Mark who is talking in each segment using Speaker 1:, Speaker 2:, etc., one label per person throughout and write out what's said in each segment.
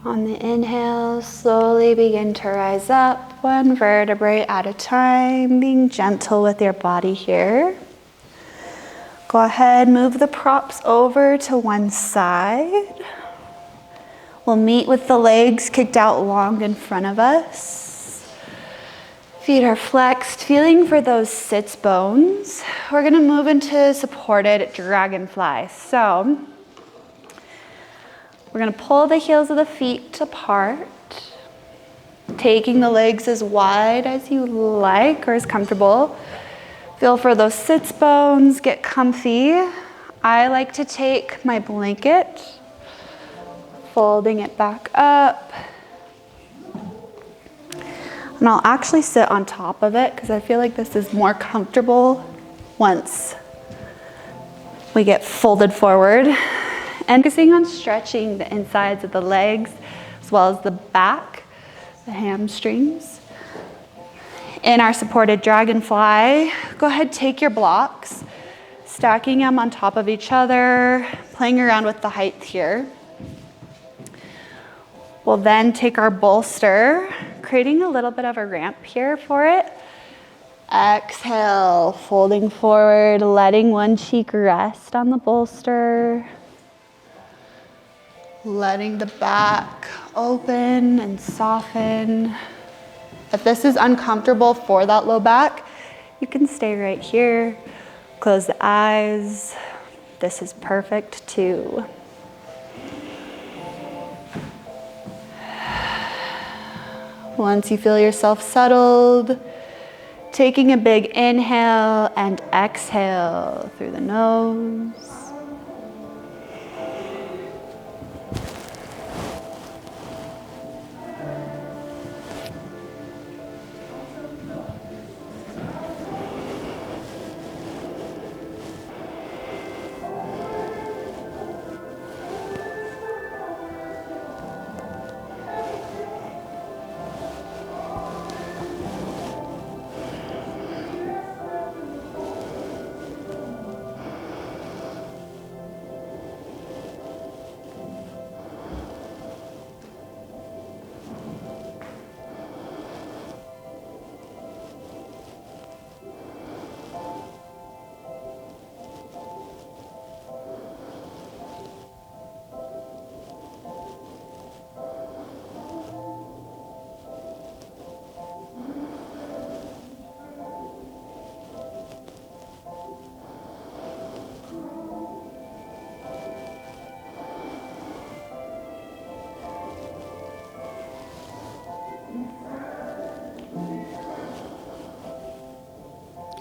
Speaker 1: On the inhale, slowly begin to rise up, one vertebrae at a time, being gentle with your body here. Go ahead, move the props over to one side. We'll meet with the legs kicked out long in front of us. Feet are flexed, feeling for those sits bones. We're gonna move into supported dragonfly. So, we're gonna pull the heels of the feet apart, taking the legs as wide as you like or as comfortable. Feel for those sits bones, get comfy. I like to take my blanket, folding it back up. And I'll actually sit on top of it because I feel like this is more comfortable once we get folded forward. And focusing on stretching the insides of the legs as well as the back, the hamstrings. In our supported dragonfly, go ahead, take your blocks, stacking them on top of each other, playing around with the height here. We'll then take our bolster, creating a little bit of a ramp here for it. Exhale, folding forward, letting one cheek rest on the bolster. Letting the back open and soften. If this is uncomfortable for that low back, you can stay right here. Close the eyes. This is perfect too. Once you feel yourself settled, taking a big inhale and exhale through the nose.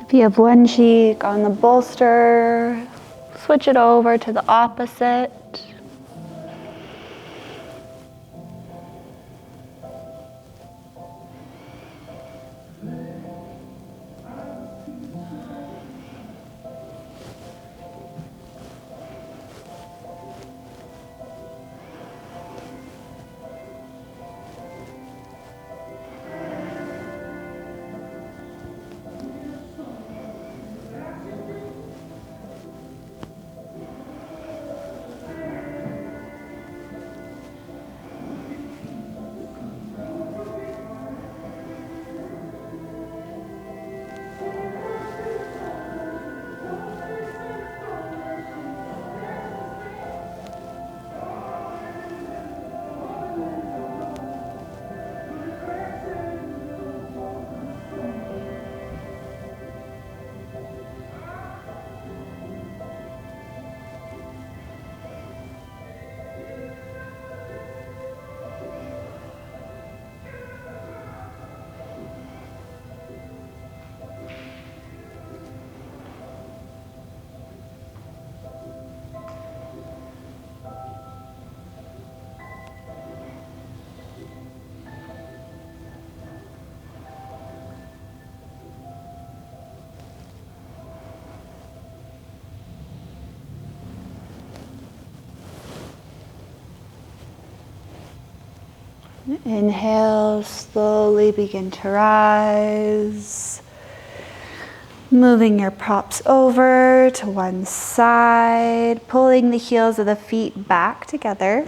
Speaker 1: If you have one cheek on the bolster, switch it over to the opposite. Inhale, slowly begin to rise. Moving your props over to one side, pulling the heels of the feet back together.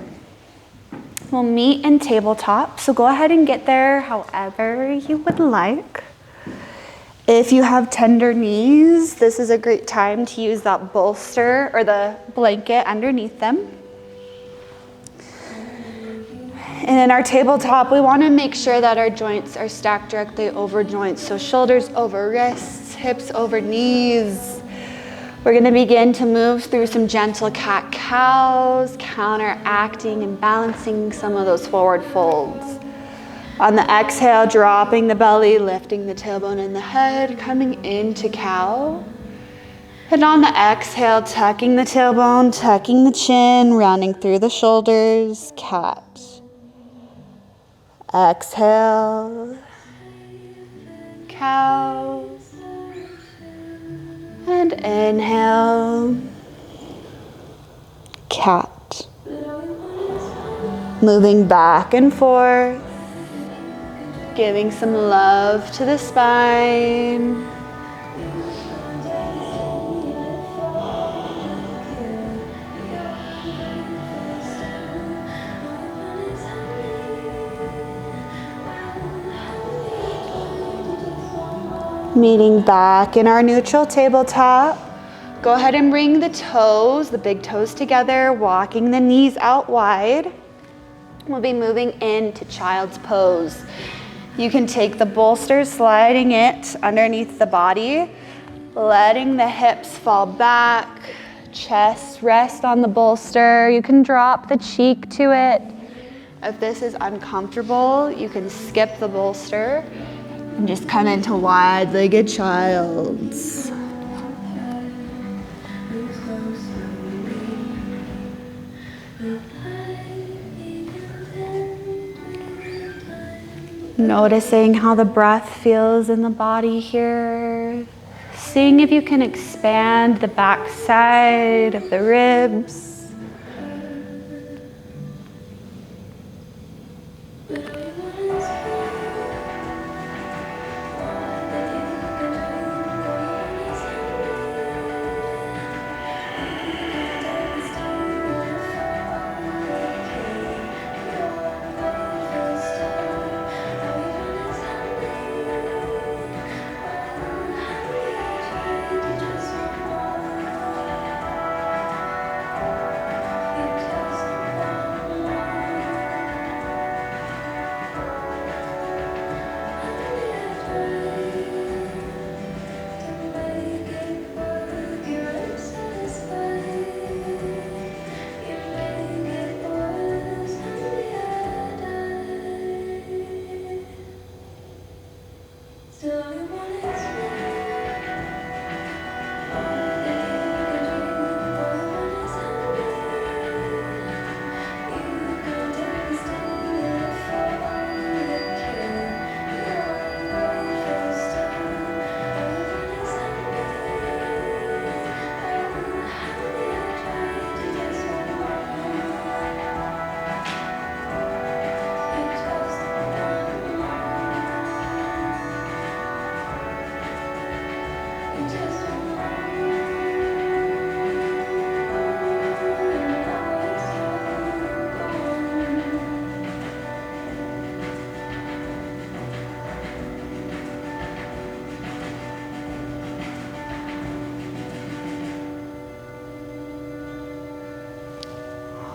Speaker 1: We'll meet in tabletop, so go ahead and get there however you would like. If you have tender knees, this is a great time to use that bolster or the blanket underneath them. And in our tabletop, we want to make sure that our joints are stacked directly over joints. So shoulders over wrists, hips over knees. We're going to begin to move through some gentle cat-cows, counteracting and balancing some of those forward folds. On the exhale, dropping the belly, lifting the tailbone and the head, coming into cow. And on the exhale, tucking the tailbone, tucking the chin, rounding through the shoulders, cat. Exhale, cow. And inhale, cat. Moving back and forth, giving some love to the spine. Meeting back in our neutral tabletop. Go ahead and bring the toes, the big toes together, walking the knees out wide. We'll be moving into child's pose. You can take the bolster, sliding it underneath the body, letting the hips fall back, chest rest on the bolster. You can drop the cheek to it. If this is uncomfortable, you can skip the bolster and just come into wide-legged child's. Noticing how the breath feels in the body here. Seeing if you can expand the back side of the ribs.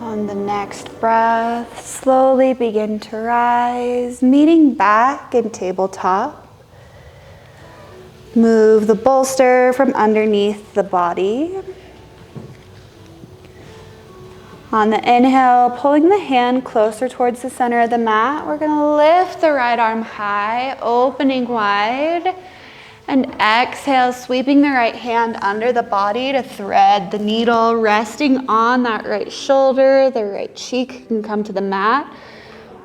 Speaker 1: On the next breath, slowly begin to rise, meeting back in tabletop. Move the bolster from underneath the body. On the inhale, pulling the hand closer towards the center of the mat, we're going to lift the right arm high, opening wide. And exhale, sweeping the right hand under the body to thread the needle, resting on that right shoulder. The right cheek can come to the mat.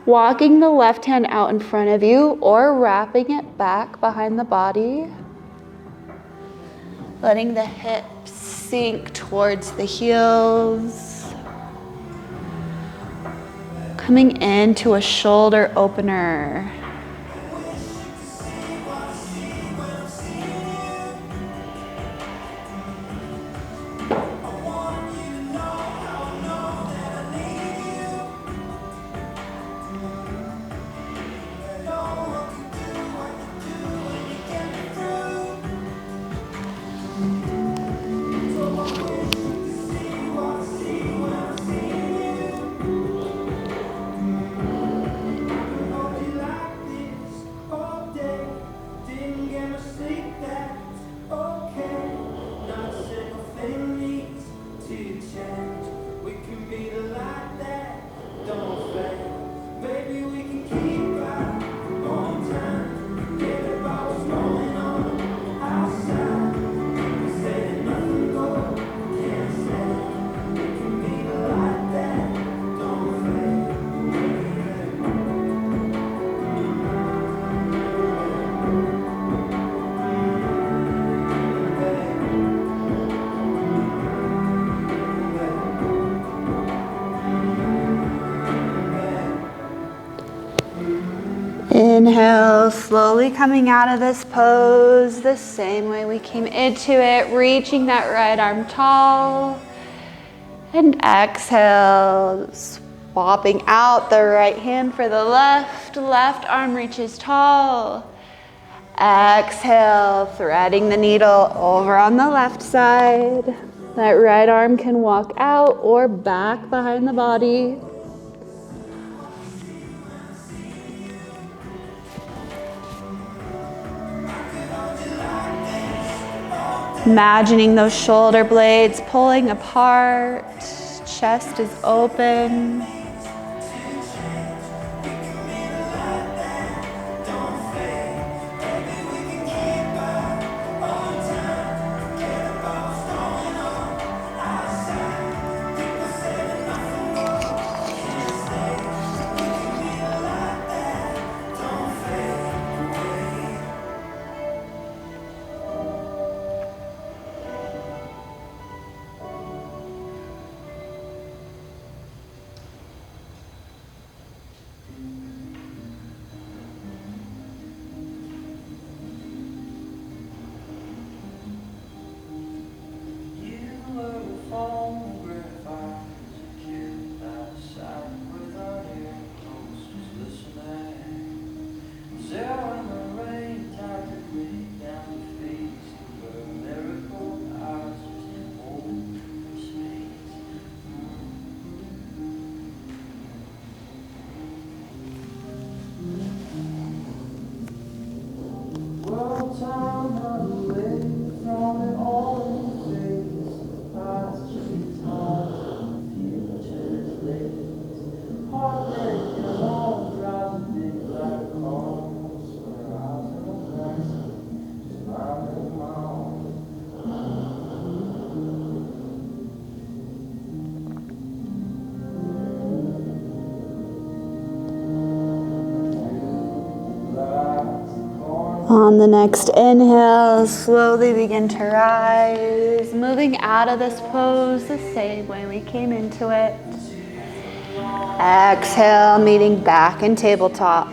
Speaker 1: Walking the left hand out in front of you or wrapping it back behind the body. Letting the hips sink towards the heels. Coming into a shoulder opener. Inhale, slowly coming out of this pose the same way we came into it, reaching that right arm tall. And exhale, swapping out the right hand for the left arm reaches tall. Exhale, threading the needle over on the left side. That right arm can walk out or back behind the body. Imagining those shoulder blades pulling apart, chest is open. On the next inhale, slowly begin to rise, moving out of this pose the same way we came into it. Exhale, meeting back in tabletop.